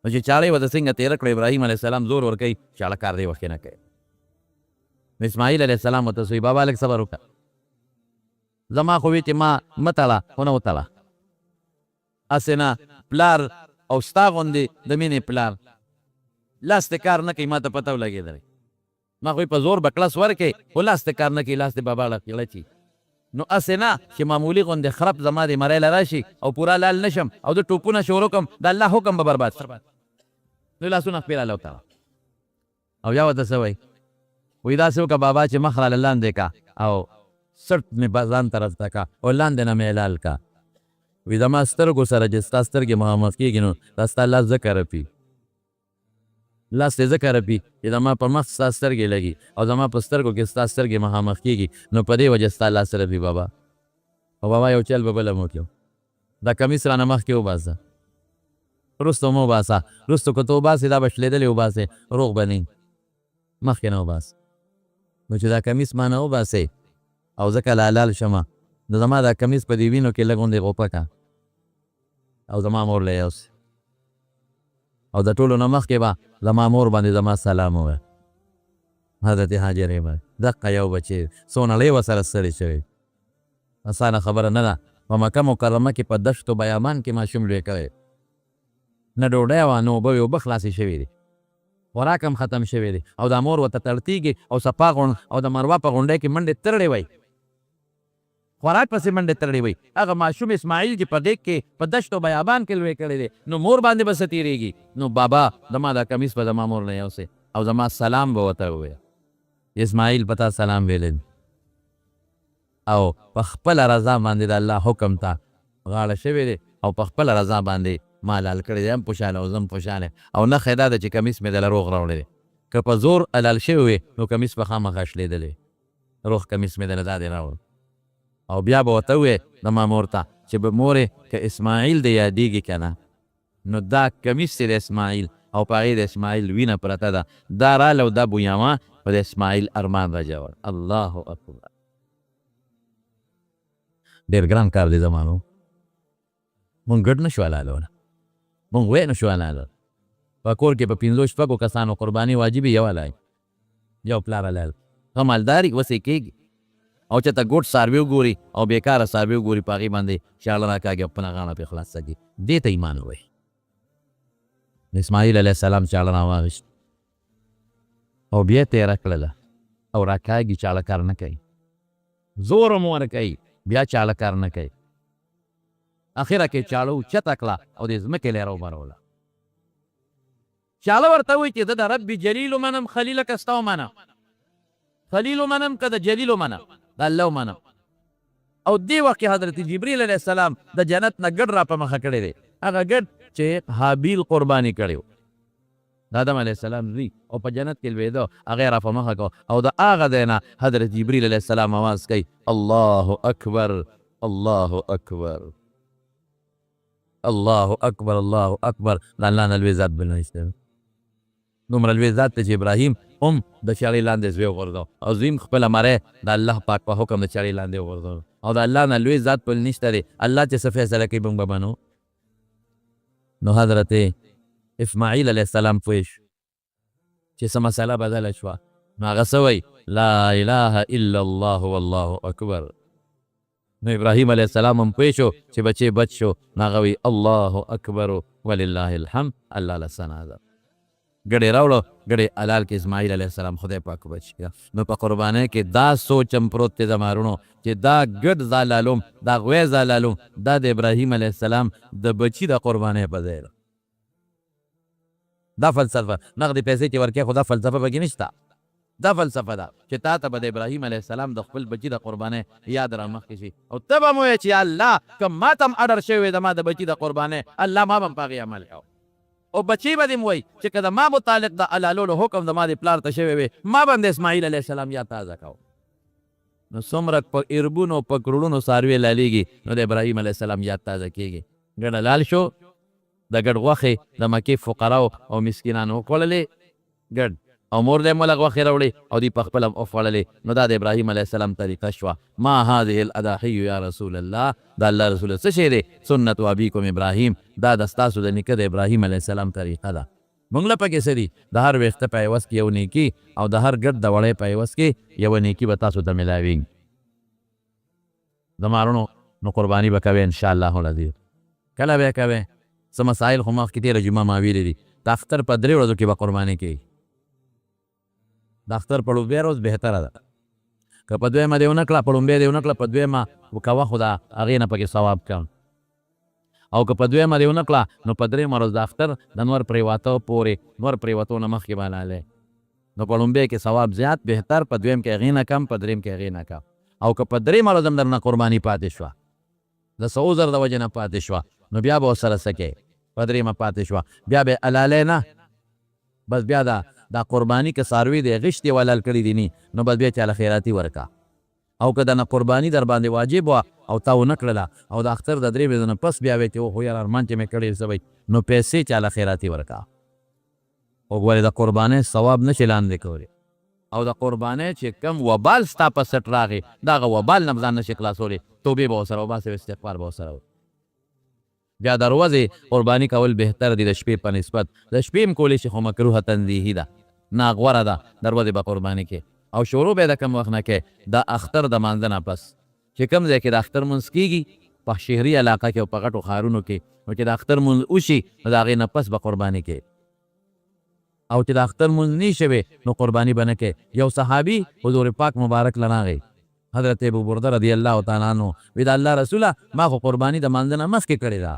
نو چې چاړه یې ورته څنګه تېره کړه ابراهیم علیه السلام زور ورکوي چاړه کار دې وخت نه کوي. نو اسماعیل علیه السلام ورته وایي بابا لږ صبر وکړه زما خو وی چې ما مه تړه خو نه وتړه هسې نه پلار او ستا غوندې د مینې پلار لاس دې کار نه کوي ما ته پته ولګېدلی ما خو په زور به کلس ورکړې خو لاس دې کار نه کوي لاس دې بابا لچي نو هسې نه چې معمولي غوندې خرپ زما دې مری له راشي او پوره لال نشم او د ټوپونه شروع کړم د الله حکم به برباد شي. نو لاسونه خپل الله وتړه او بیا ورته څه وایي وایي داسې وکړه بابا چې مخ راله لاندې کا او سټ مې ځان طرف ته کا او لاندې نه مې حلال کا. وی زما سترګو سره چې ستا سترګې مخامخ کېږي نو دا ستا لاس ځکه رپي لاس دې ځکه رپي چې زما په مخ ستا سترګې لګي او زما په سترګو کې ستا سترګې مخامخ کېږي نو په دې وجه ستا لاس رپي بابا. او بابا یو چل به بله مو کړو دا کمیس رانه مخکې وباسه وروسته مه وباسه وروسته که ته وباسې دا به شلېدلې وباسې روغ به نه مخکې نه وباسه. نو چې دا کمیس ما نه وباسې او ځکه لالال شمه نو زما دا کمیس په دې وینو کې لږ غوندې غوپه که او زما مور له یوسې او د ټولو نه مخکې به زما مور باندې زما سلام ووایه حضرت هاجرې به دقه یو بچی څو نړۍ ورسره ستړې شوې اسانه خبره نه ده. په مکه مکرمه کې په دشتو بیابان کې ماشوم لوی کړی نه ډوډۍ وه نه اوبه وې اوبه خلاصې شوې دي خوراک هم ختم شوی دی او دا مور ورته تړتېږي او صفا غونډ او د مروه په غونډۍ کې منډې تړلې وی خوراک پسې منډې تړلې وی هغه ماشوم اسماعیل چې په دیګ کې په دشت او بیابان کې لوی کړی دی نو مور باندې به څه تېرېږي. نو بابا زما دا کمیس به زما مور نه یوسې او زما سلام به ورته ووایه اسماعیل په تا سلام ویلی او په خپله رضا باندې د الله حکم ته غاړه شوی دی او په خپله رضا باندې ما حلال کړی دی هم خوشحاله او زم خوشحاله او نښه دا ده چې کمیس مې دله روغ راوړی دی که په زور حلال شوی وي نو کمیس به خامخا شلېدلی روغ کمیس مې دله دا دی راوړ. او بیا به ورته ووایې زما مور ته چې به مورې که اسماعیل دې یادېږي که نه نو دا کمیس چې د اسماعیل او په هغې د اسماعیل وینه پرته ده دا راله او دا بویامه په د اسماعیل ارمان راجوړ. الله اکبر ډېر ګران کار دی زمانو مونږ ګډ نه شو حلالولی مونږ وی نه شو حلالولی په کور کې په پنځو شپږو کسانو قرباني واجبي یو حلال یو پلار حلال ښه مالداري وسې کېږي او چې ته ګوټ څاروي وګوري او بېکاره څاروي وګوري په هغې باندې چاړه راکاږي او خپله غاړه پرې خلاصه کړي دې ته ایمان وایي. اسماعیل علیه السلام چاړه راواغېست او بیا تېره کړله او راکاږي چاړه کار نه کوي زور هم ورکوي بیا چاړه کار نه کوي اخره کې چاړه اوچته کړه او د ځمکې له راوبروله چاړه ورته وایي چې زه د رب جلیل ومنم خلیله که ستا ومنم خلیل ومنم که د جلیل ومنم د الله ومنم. او دې وخت کې حضرت جبریل علیه السلام د جنت نه ګډ را په مخه کړی دی هغه ګډ چې حابیل قرباني کړی و د آدم علیه السلام زوی او په جنت کې لوېده هغه را په مخه کو او د هغه ځای نه حضرت جبریل علیه السلام آواز کوي الله اکبر الله اکبر الله اکبر الله اکبر د الله نه لوی ذات بل نشته دومره لوی ذات ته چې ابراهیم هم د چاړې لاندې زوی وغورځو او زوی هم خپله مری د الله پاک په حکم د چاړې لاندې وغورځو او د الله نه لوی ذات بل نشته دی الله چې څه فیصله کوي موږ به منو. نو حضرت اسماعیل علیه السلام پوه شو چې څه مسله بدله شوه نو هغه څه وایي لا اله الا الله والله اکبر. نو ابراهیم علیه السلام هم پوه شو چې بچې بچ شو نو هغه وایي الله اکبر ولله الحمد الله له ثنا ده ګډې راوړو ګډې حلال کې اسماعیل علیه السلام خدای پاک بچ کړه. نو په قربانۍ کې دا سوچ هم پروت دی زما وروڼو چې دا ګډ زالالوم دا غوی زالالوم دا د ابراهیم علیه السلام د بچي د قربانۍ په ځای ده دا فلسفه نغدې پیسې چې ورکې خو دا فلسفه پکې نشته دا فلسفه ده چې تا ته به د ابراهیم علیه السلام د خپل بچي د قربانۍ یاد را مخکې شي او ته به م وایې چې الله که ما ته هم اډر شوی وی زما د بچي د قربانۍ الله ما به هم په هغې عمل کوو او بچی به دې م وایي چې که د ما متعلق د حلالولو حکم د ما د پلار ته شوی وی ما به هم د اسماعیل علیه السلام یاد تازه کوو. نو څومره په اربونو په کروړونو څاروي لالیږي نو د ابراهیم علیه السلام یاد تازه کېږي ګډ حلال شو د ګډ غوښې د مکې فقراو او مسکینانو وخوړلې ګډ او مور دې ملغ غوښې راوړې او دوی په خپله هم وخوړلې نو دا د ابراهیم علیه السلام طریقه شوه ما هذه الاضاحی یا رسول الله دا الله رسول څه شی دی سنت ابیکم ابراهیم دا د ستاسو د نیکه د ابراهیم علیه السلام طریقه ده موږ له پکې څه دي د هر ویښته په عوض کې یو نیکي او د هر ګډ د وړۍ په عوض کې یوه نیکي به تاسو ته میلاویږي د مارونو نو قرباني به کوې انشاءالله العزیز کله به یې کوې څه مسایل خو مخکې تېره جمعه ما ویلي دي د اختر په 3 ورځو کې به قرباني کوي د اختر په لومبۍ ورځ بهتره ده که په دویمه دې ونه کړه په لومبۍ دې ونه کړه په دویمه کوه خو د هغې نه پکې ثواب کم او که په دویمه دې ونه کړه نو په 3 ورځ د اختر د نور پرېواتو پورې نور پرېوتو نه مخکې به حلالې نو په لومبۍ کې ثواب زیات بهتر په دویم کې هغې نه کم په دریم کې هغې نه کم او که په 3 ورځ هم درنه قرباني پاتې شوه د څه عذر د وجې نه پاتې شوه نو بیا به ورسره څه کوې په 3 پاتې شوه بیا به حلالې نه بس بیا دا قرباني که څاروي دی غشتې ولل کړي دي نی نو بس بیا چاله خیراتي ورکه او که د نه قرباني در باندې واجب وه او تا ونه کړله او د اختر د 3 ورځو نه پس بیا وایې چې خو یار ارمان چې مې کړی څه وایي نو پیسې چاله خیراتي ورکه وګورې د قربانۍ ثواب نشي لاندې کولی او د قربانۍ چې کم وبال ستا په سټ راغی د هغه وبال نه ځان نشي خلاصولی توبې به ورسره وباسې او استغفار به ورسره بیا د ورځې قرباني کول بهتر دي د شپې په نسبت د شپې هم کولی شي خو مکروه تنزیهي ده ناغوره ده د ورځې به قرباني کې او شروع به د کم وخت نه کې د اختر د مانځه نه پس چې کوم ځای کې د اختر مونځ کېږي په شهري علاقه کې او په غټو ښارونو کې نو چې د اختر مونځ وشي نو د هغې نه پس به قرباني کې او چې د اختر مونځ نه شوی نو قرباني به نه کې یو صحابي حضور پاک مبارک له راغی حضرت ابو برده رضی الله تعالی عنہ وی د الله رسوله ما خو قرباني د مانځه نه مخکې کړې ده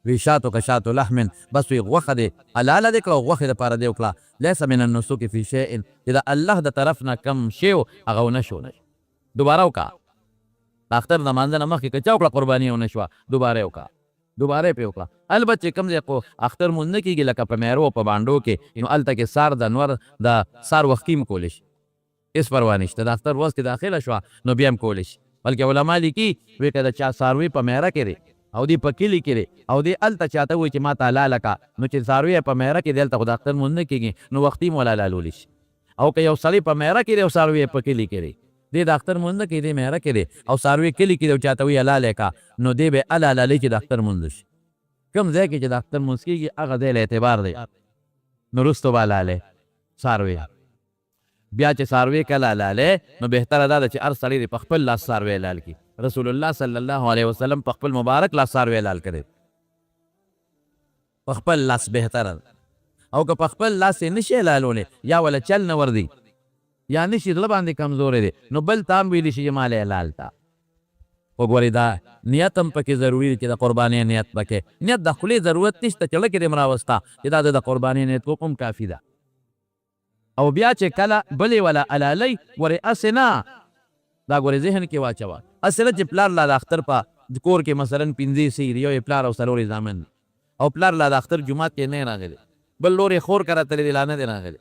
وی شاتو که شاتو لحمن بس وی غوښه دی حلاله دی کړه او غوښې دپاره دی وکړه لیس من النسک فی شیء چې د الله د طرف نه کم شی و هغه ونه شو دوباره وکړه د اختر د مانځه نه مخکې که چا وکړه قرباني ونه شوه دوباره یې وکړه دوباره یې پرې وکړه البته چې کوم ځای خو اختر مونځ نه کېږي لکه په میرو په بانډو کې نو هلته کې سار د انور د سار وختي هم کولی شي هېڅ پروا نشته د اختر ورځ کې داخله شوه نو بیا هم کولی شي بلکې علما لیکي وی که د چا څاروي په میره کې دی او دی په کلي کې دی او دی هلته چاته وایي چې ما ته حلاله که نو چې څاروي په میره کې دی هلته خو د اختر مونځ نه کېږي نو وختي هم ولا حلالولی شي او که یو سړی په میره کې دی او څاروي په کلي کې دی دی د اختر مونځ نه کوي دی میره کې دی او څاروي کلي کې دی او چاته وایي حلاله که نو دی به هله حلالوي چې د اختر مونځ شي کوم ځای کې چې د اختر مونځ کېږي هغه ځای له اعتبار دی نو وروسته به حلالې څاروي بیا چې څاروي کله حلالې نو بهتره دا ده چې هر سړی د په خپل لاس څاروي حلال کړي رسول الله صلی الله علیه وسلم په خپل مبارک لاس څاروي حلال کړی په خپل لاس بهتره او که په خپل لاس یې نشي حلالولی یا وله چل نه وردي یا نشي زړه باندې کمزوری دی نو بل تا هم ویلی شي چې مال حلال تا وګورئ دا نیت هم پکې ضروري دی چې د قربانۍ نیت پکې نیت د خولې ضرورت نشته چې لکې دې م راوسته چې دا د قربانۍ نیت وکړم کافي ده او بیا چې کله بلې وله حلالۍ ورې هسې نه دا ګورې ذهن کې واچوه هسې نه چې پلار لا د اختر په کور کې مثلا 5 سیر یو یې پلار او 4 زامن او پلار لا د اختر جومات کې نه راغلی بل لور یې خور کره تللی دی لا نه دی راغلی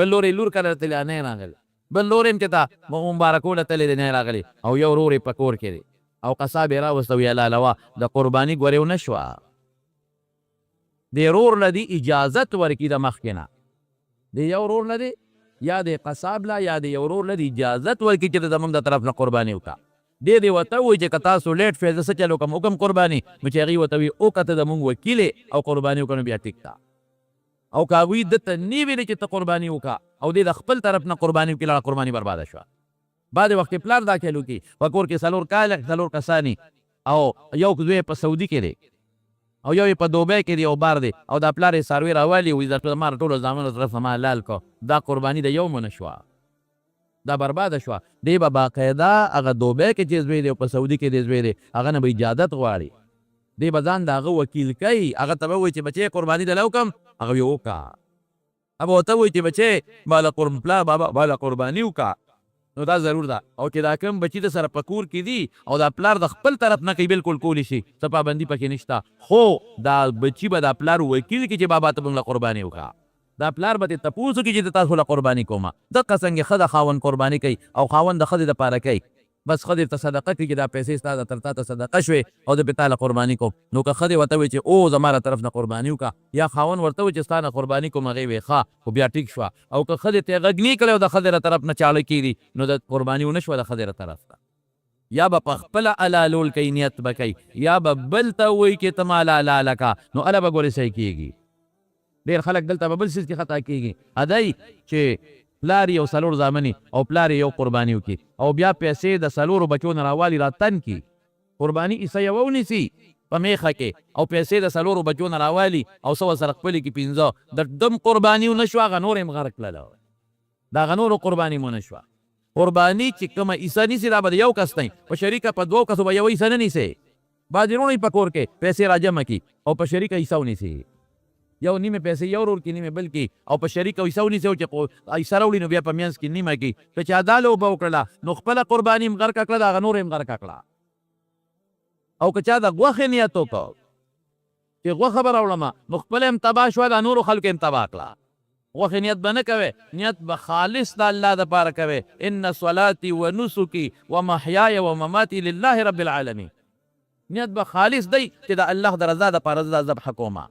بل لور یې لور کره تللی نه راغلی بل لور یې چې ته مبارکوله تللی دی نه راغلی او یو ورور یې په کور کې دی او قصاب یې راوسته وی حلالوه د قرباني ګورې ونه شوه د ورور له دې اجازت ورکړي د مخکې نه د یو ورور له دې یا د قصاب لا یا د یو ورور له دې اجازت ورکړي چې زموږ د طرف نه قرباني وکړه دې ورته وایي چې که تاسو لیټ فیض څه چل وکړم وکړم قرباني نو چې هغې ورته وي وکړه ته زموږ وکیل او قرباني وکړه نو بیا ټیک ده او که هغوی دته نه ویلې چې ته قرباني وکړه او دې د خپل طرف نه قرباني وکړي قرباني برباده شوه بعد وخت کې پلار دا کیلو کې په کور کې 4 کاله 4 کسانی او یو دوی په سعودي کې دی او یو په دوبۍ کې دی او بار دی او دا پلار یې څاروي راولي وایي درته ما ټولو زامنو طرف نه ما حلال کړو دا قرباني د یو نه شوه دا برباده شوه دی به باقاعده هغه دوبۍ کې چې زوی دی او په سعودي کې دی زوی دی هغه نه به اجازت غواړي دی به ځان د هغه وکیل کوي هغه ته به وایي چې بچې قرباني دله وکړم هغه یې وکړه هغه ورته وایي چې بچې پلا بابا بالا قرباني وکړه نو دا ضرور ده او چې دا کوم بچي د سره په کور کې دي او دا پلار د خپل طرف نه کوي بالکل کولی شي څه پابندي پکې نشته خو دا بچي به دا پلار وکیل کړي چې بابا ته موږ له قرباني وکړه دا پلار به تې تپوس وکړي چې د تاسو له قرباني کومه دقه څنګه ښه د خاوند قرباني کوي او خاوند د ښځې دپاره کوي بس ښځې ته صدقه کړي چې دا پیسې ستا د تر تا ته صدقه شوې او د پې تاله قرباني کوم. نو که ښځې ورته وایي چې او زما له طرف نه قرباني وکړه، یا خاوند ورته وایي چې ستا نه قرباني کوم، هغې وایي ښه، خو بیا ټیک شوه. او که ښځې ته یې غږ نه کړی او د ښځې له طرف نه چاړه کېږي نو د قرباني ونه شوه د ښځې له طرف ته. یا به په خپله حلالول کوي، نیت به کوي، یا به بل ته وایي چې ته ما حلاله کړه، نو هله به ګورې صحیح کېږي. ډېر خلک دلته به بل څیز کې خطا کېږي، ادی چې پلار یې یو څلور زامنې او پلار یې یو قرباني وکړي او بیا پیسې د څلورو بچو نه راوالي را تن کړي، قرباني عیسه یوه ونیسي په میخه کې او پیسې د څلورو بچو نه راوالي او څه ورسره خپلې کې پنځه، د دم قرباني ونه شوه، هغه نور یې هم غرق کړله، د هغه نورو قرباني ونه شوه. قرباني چې کومه عیسه نیسي دا به د یو کس نه په شریکه په دوو کسو به یوه عیسه نه نیسي. بعضې وروڼه په کور کې پیسې راجمع کړي او په شریکه عیسه ونیسي، یو نیمه پیسې یو ورور کې نیمه بل کې او په شریکه عیسه ونیسي او چې عیسه راوړي نو بیا په منځ کې نیمه کې که چا دا لوبه وکړله نو خپله قرباني هم غرقه کړه، د هغه نور هم غرقه کړه. او که چا د غوښې نیت وکړ چې غوښه به راوړمه نو خپله هم تباه شوه، د نورو خلکو هم تباه کړه. غوښې نیت به نه کوې، نیت به خالص د الله دپاره کوې. ان صلاتي و نسکي و محیای و مماتي لله رب العالمین. نیت به خالص دی چې د الله د رضا دپاره زه دا ذبحه کومه،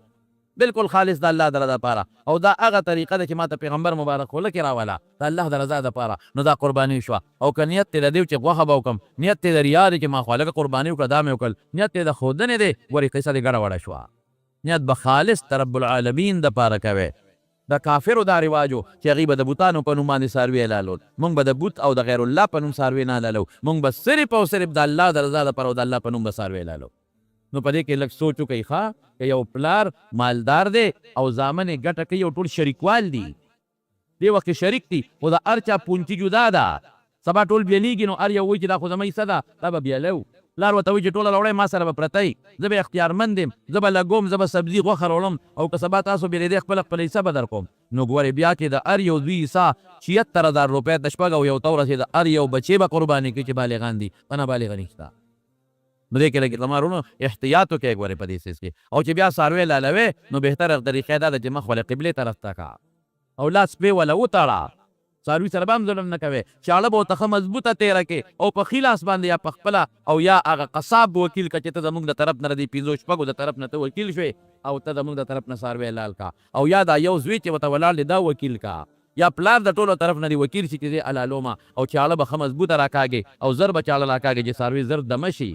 بالکل خالص د الله د رضا دپاره. او دا هغه طریقه ده چې ما ته پیغمبر مبارک خوله کې راوله د الله د رضا دپاره، نو دا قرباني شوه. او که نیت دی د دې چې غوښه به وکړم، نیت دی د ریا دی چې ما خو هلکه قرباني وکړه دا مې وکړل، نیت دی د ښودنې دی، ګورې قصه دې ګډه وړه شوه. نیت به خالص د رب العالمین دپاره کوې. د کافرو دا رواجو چې هغوی به د بوتانو په نوم باندې څاروي حلالول، موږ به د بوت او د غیر الله په نوم څاروي نه حلالو، موږ به صرف او صرف د الله د رضا دپاره او د الله په نوم به څاروي حلالو. نو په دې کې لږ سوچ وکړئ ښه، که یو پلار مالدار دی او زامن یې ګټه کوي او ټول شریکوال دي، دې وخت کې شریک دي، خو د هر چا پونچي جدا ده، سبا ټول بیلیږي نو هر یو وایي چې دا خو زما حصه ده، دا به بیلو. پلار ورته وایي چې ټوله راوړئ ما سره به پرته یي، زه به اختیارمند یم، زه به لګوم، زه به سبزي غوښه راوړم او که سبا تاسو بیلېدی خپله خپله حصه به در کوم. نو ګورې بیا کې د هر یو دوی حصه ৭۶,۰۰۰ روپۍ ته شپږ او یو ته ورسېده، هر یو بچې به قرباني کوي چې بالغان دي، په نابالغه نشته. نو دې کې لږ زما وروڼو احتیاط وکړئ ګورې په دې څیز کې. او چې بیا څاروی لالوې نو بهتره طریقه دا ده چې مخ ولې قبلې طرف ته کړه او لاس پې وله وتړه، څاروي سره به هم ظلم نه کوې، چاړه به ورته ښه مضبوطه تېره کې او په ښي لاس باندې یا په خپله او یا هغه قصاب وکیل که چې ته زموږ د طرف نه د دې پنځو شپږو د طرف نه ته وکیل شوې او ته زموږ د طرف نه څاروی لال کا، او یا دا یو زوی چې ورته ولاړ دی دا وکیل کا، یا پلار د ټولو طرف نه دی وکیل شي چې زه حلالومه او چاړه به ښه مضبوطه راکاږې او زر به چاړه راکاږې چې څاروي زر دمه شي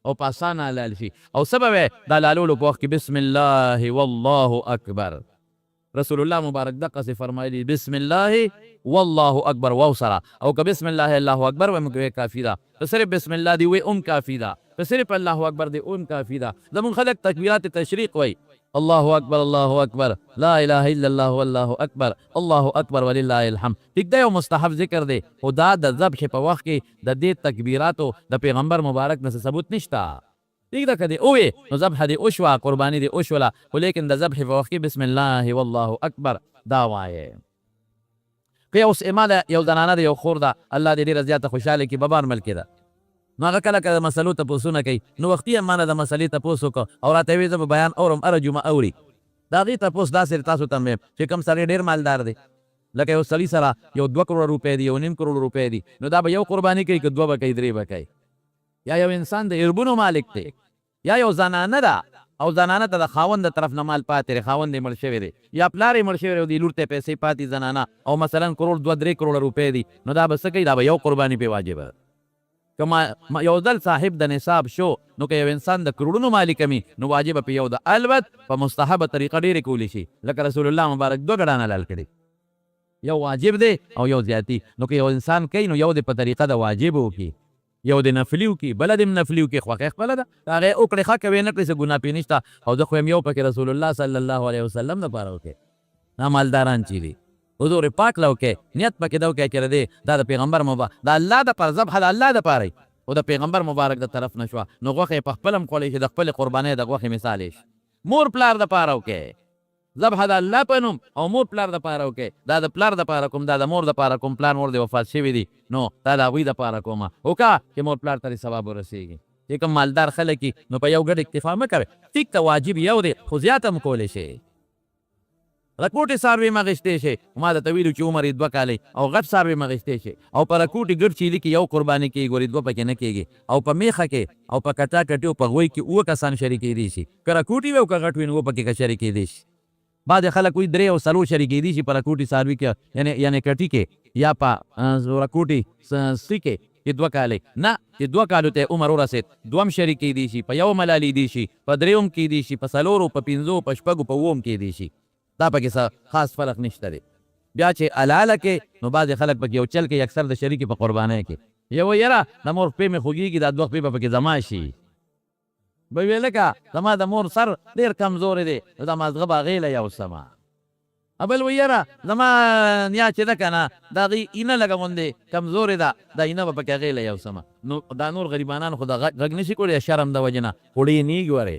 او په اسانه حلال شي. او څه به وی د حلالولو په وخت کې بسم الله والله اکبر. رسول الله مبارک دقسې فرمایلي بسم الله والله اکبر واو سره، او که بسم الله الله اکبر وی موږ کافي ده، که صرف بسم الله دی وی ام کافي ده، که صرف الله اکبر دی ام کافي ده. زموږ خلک تکبیرات تشریق وی الله اکبر الله اکبر لا اله الا الله والله اکبر الله اکبر ولله الحمد. ټیک دی یو مستحب ذکر دی، خو دا د ذبح په وخت کې د دې تکبیراتو د پیغمبر مبارک نه ثبوت نشته. ٹھیک ده که دی اوې نو ذبح دی وشوه، قرباني دی وشوله، خو لیکن د ذبح په وخت کې بسم الله والله اکبر دا وایې. که یو ما ده یو زنانه ده یو خور ده الله دې ډېره زیاته خوشحاله کړي ببار ملکې ده، نو هغه کله کله د مسلو تپوسونه کوي، نو وختي هم ما نه د مسلې تپوس وکړه او راته یې ویې زه به بیان اورم هره جمعه اوري. د هغې تپوس داسې تاسو ته مې چې کوم سړی ډېر مالدار دی، لکه یو سړي سره یو 2 کروړه روپۍ دي، یو 9 کروړه روپۍ دي، نو دا به یو قرباني کوي که 2 به کوي 3 به کوي. یا یو انسان د اربونو مالک دی، یا یو زنانه ده او زنانه ته د خاوند د طرف نه مال پاتې دی، خاوند یې مړ شوی دی یا پلار یې مړ شوی دی او دې لور ته پیسې پاتې زنانه او مثلا کروړ 2-3 کروړه روپۍ دي، نو دا به څه کوي؟ دا به یو قرباني پې واجبه. که یو ځل صاحب د نصاب شو نو که یو انسان د کروړونو مالک وي نو واجبه پې یو ده، البت په مستحبه طریقه ډېرې کولی شي، لکه رسول الله مبارک 2 ګډان حلال کړي، یو واجب دی او یو زیاتی. نو که یو انسان کوي نو یو د په طریقه د واجب وکړي، یو د نفلي وکړي، بله د نفلي وکړي، خوښه خپله ده، هغې وکړې ښه کوې نه کړې څه ګناه پې نشته. او زه خو یم یو پکې رسول الله صلی الله علیه وسلم دپاره وکړې، دا مالداران چې دي حضور پاک له وکړې، نیت پکې ده وکړې چې د دا د پیغمبر د الله دپاره ذبح د الله دپاره او د پیغمبر مبارک د طرف نه شوه، نو غوښه یې په خپله هم خوړی شي، د خپلې قربانۍ د غوښې مثال یې مور پلار دپاره وکړې، ذبح د الله په نوم او مور پلار دپاره وکړې، دا د پلار دپاره کوم، دا د مور دپاره کوم، پلار مور د وفات شوي دي نو دا د هغوی دپاره کومه وکړه چې مور پلار ته ثواب ورسېږي. چې کوم مالدار خلک نو په یو ګډ اکتفا مه کوئ، ټیک ته واجب یو دی خو زیات هم کولی شي. رکوټې څاروي م اخیستی شي. ما درته ویلو چې عمر یې 2 کالې او غټ څاروي م اخیستی شي او په رکوټې ګډ چیلي کې یو قرباني کېږي ګورې 2 پکې نه کېږي او په میخه کې او په کټا کټي او په غوی کې 7 کسان شریکېدی شي. که رکوټي وي او که غټ وي نو 7 پکې که شریکېدی شي. بعضې خلک وایي 3 او 4 شریکېدي شي په رکوټي څاروي کې یعنې کټي کې یا په رکوټي سي کې چې 2 کالې نه چې 2 کالو ته عمر ورسېد 2 شریکېدي شي په یو ملالیدي شي په 3 کېدي شي په 4 په 5 په 6 په 7 کېدي شي. دا پکې څه خاص فرق نشته دی. بیا چې حلاله کې نو بعضې خلک پکې یو چل کې اکثر د شریکې په قربانۍ کې یو یاره د مور خپې مې خوږېږي دا 2 خپې به پکې زما شي. به ویې لکه زما د مور سر ډېر کمزوری دی نو دا مازغه به هغې له یوسمه. بل وی یاره زما نیا چې ده که نه د هغې اینه لږه غوندې کمزورې ده دا اینه به پکې هغې له یوسمه. نو دا نور غریبانان خو د غږ نشي کولی د شرم د وجې نه خو ډېنېږي ورې